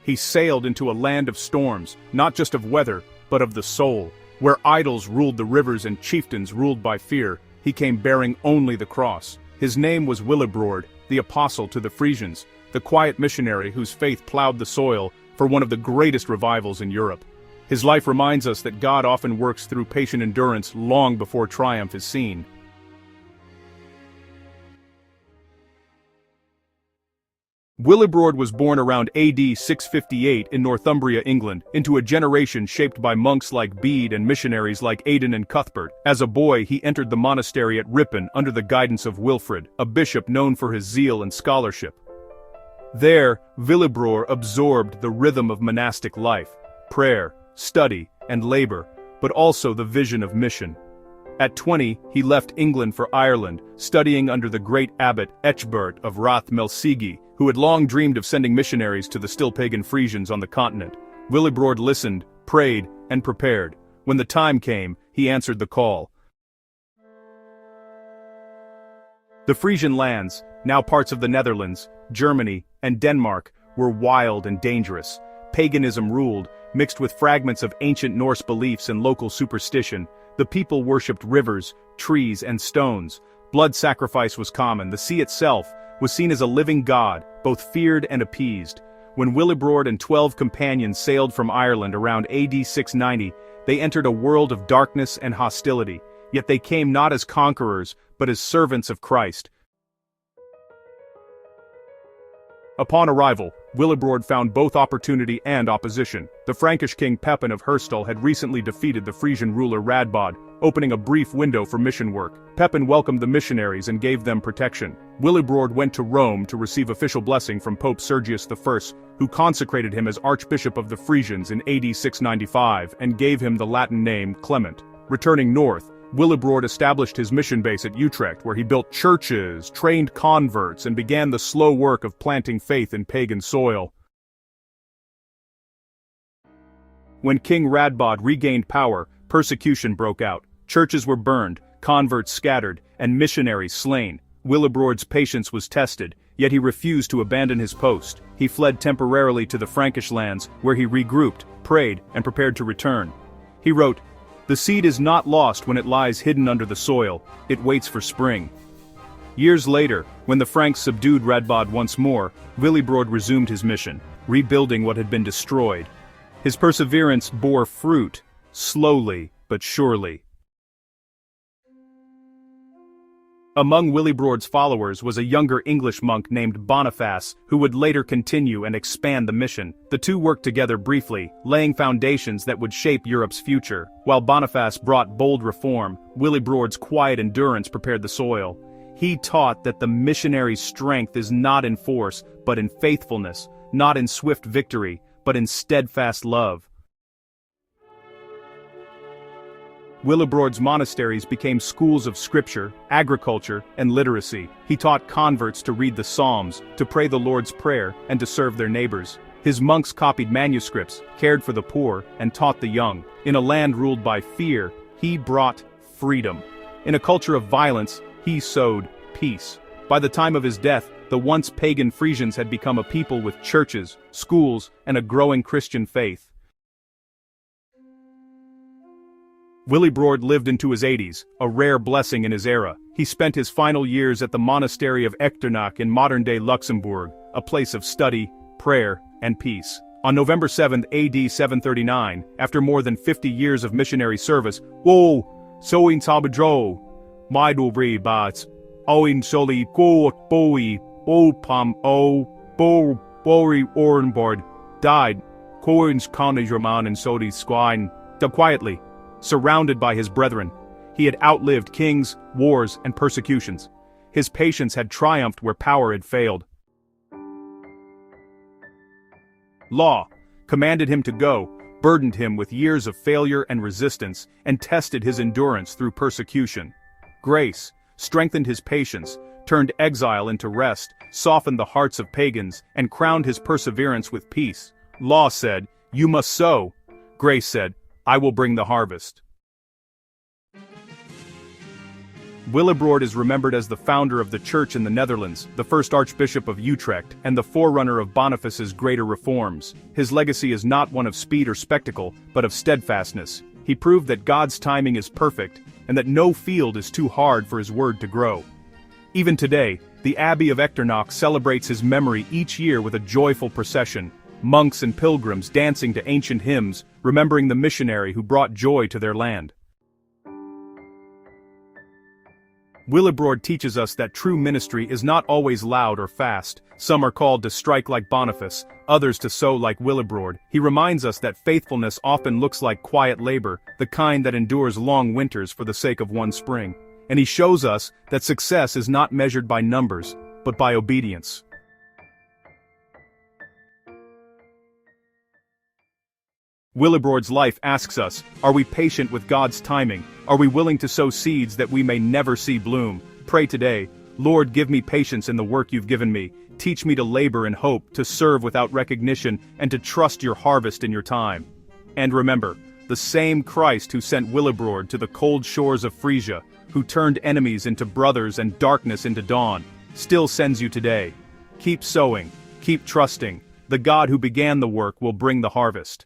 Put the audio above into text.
He sailed into a land of storms, not just of weather, but of the soul. Where idols ruled the rivers and chieftains ruled by fear, he came bearing only the cross. His name was Willibrord, the apostle to the Frisians, the quiet missionary whose faith plowed the soil for one of the greatest revivals in Europe. His life reminds us that God often works through patient endurance long before triumph is seen. Willibrord was born around AD 658 in Northumbria, England, into a generation shaped by monks like Bede and missionaries like Aidan and Cuthbert. As a boy, he entered the monastery at Ripon under the guidance of Wilfrid, a bishop known for his zeal and scholarship. There, Willibrord absorbed the rhythm of monastic life, prayer, study, and labor, but also the vision of mission. At 20, he left England for Ireland, studying under the great abbot Ecgbert of Rath-Melsighi, who had long dreamed of sending missionaries to the still pagan Frisians on the continent. Willibrord listened, prayed, and prepared. When the time came, he answered the call. The Frisian lands, now parts of the Netherlands, Germany, and Denmark, were wild and dangerous. Paganism ruled, mixed with fragments of ancient Norse beliefs and local superstition. The people worshipped rivers, trees, and stones. Blood sacrifice was common. The sea itself was seen as a living god, both feared and appeased. When Willibrord and 12 companions sailed from Ireland around AD 690, they entered a world of darkness and hostility, yet they came not as conquerors, but as servants of Christ. Upon arrival, Willibrord found both opportunity and opposition. The Frankish king Pepin of Herstal had recently defeated the Frisian ruler Radbod, opening a brief window for mission work. Pepin welcomed the missionaries and gave them protection. Willibrord went to Rome to receive official blessing from Pope Sergius I, who consecrated him as Archbishop of the Frisians in AD 695 and gave him the Latin name Clement. Returning north, Willibrord established his mission base at Utrecht, where he built churches, trained converts, and began the slow work of planting faith in pagan soil. When King Radbod regained power, persecution broke out. Churches were burned, converts scattered, and missionaries slain. Willibrord's patience was tested, yet he refused to abandon his post. He fled temporarily to the Frankish lands, where he regrouped, prayed, and prepared to return. He wrote, "The seed is not lost when it lies hidden under the soil, it waits for spring." Years later, when the Franks subdued Radbod once more, Willibrord resumed his mission, rebuilding what had been destroyed. His perseverance bore fruit, slowly but surely. Among Willibrord's followers was a younger English monk named Boniface, who would later continue and expand the mission. The two worked together briefly, laying foundations that would shape Europe's future. While Boniface brought bold reform, Willibrord's quiet endurance prepared the soil. He taught that the missionary's strength is not in force, but in faithfulness, not in swift victory, but in steadfast love. Willibrord's monasteries became schools of scripture, agriculture, and literacy. He taught converts to read the Psalms, to pray the Lord's Prayer, and to serve their neighbors. His monks copied manuscripts, cared for the poor, and taught the young. In a land ruled by fear, he brought freedom. In a culture of violence, he sowed peace. By the time of his death, the once pagan Frisians had become a people with churches, schools, and a growing Christian faith. Willibrord lived into his 80s, a rare blessing in his era. He spent his final years at the monastery of Echternach in modern-day Luxembourg, a place of study, prayer, and peace. On November 7, AD 739, after more than 50 years of missionary service, soin sabadro, midulbri bats, oin soli goat boi, pam bori orenbord, died, coins conijraman and sodi squine, quietly. Surrounded by his brethren, he had outlived kings, wars, and persecutions. His patience had triumphed where power had failed. Law commanded him to go, burdened him with years of failure and resistance, and tested his endurance through persecution. Grace strengthened his patience, turned exile into rest, softened the hearts of pagans, and crowned his perseverance with peace. Law said, "You must sow." Grace said, "I will bring the harvest." Willibrord is remembered as the founder of the church in the Netherlands, the first Archbishop of Utrecht, and the forerunner of Boniface's greater reforms. His legacy is not one of speed or spectacle, but of steadfastness. He proved that God's timing is perfect, and that no field is too hard for his word to grow. Even today, the Abbey of Echternach celebrates his memory each year with a joyful procession, monks and pilgrims dancing to ancient hymns, remembering the missionary who brought joy to their land. Willibrord teaches us that true ministry is not always loud or fast. Some are called to strike like Boniface, others to sow like Willibrord. He reminds us that faithfulness often looks like quiet labor, the kind that endures long winters for the sake of one spring. And he shows us that success is not measured by numbers, but by obedience. Willibrord's life asks us, are we patient with God's timing? Are we willing to sow seeds that we may never see bloom? Pray today, Lord, give me patience in the work you've given me. Teach me to labor in hope, to serve without recognition, and to trust your harvest in your time. And remember, the same Christ who sent Willibrord to the cold shores of Frisia, who turned enemies into brothers and darkness into dawn, still sends you today. Keep sowing, keep trusting. The God who began the work will bring the harvest.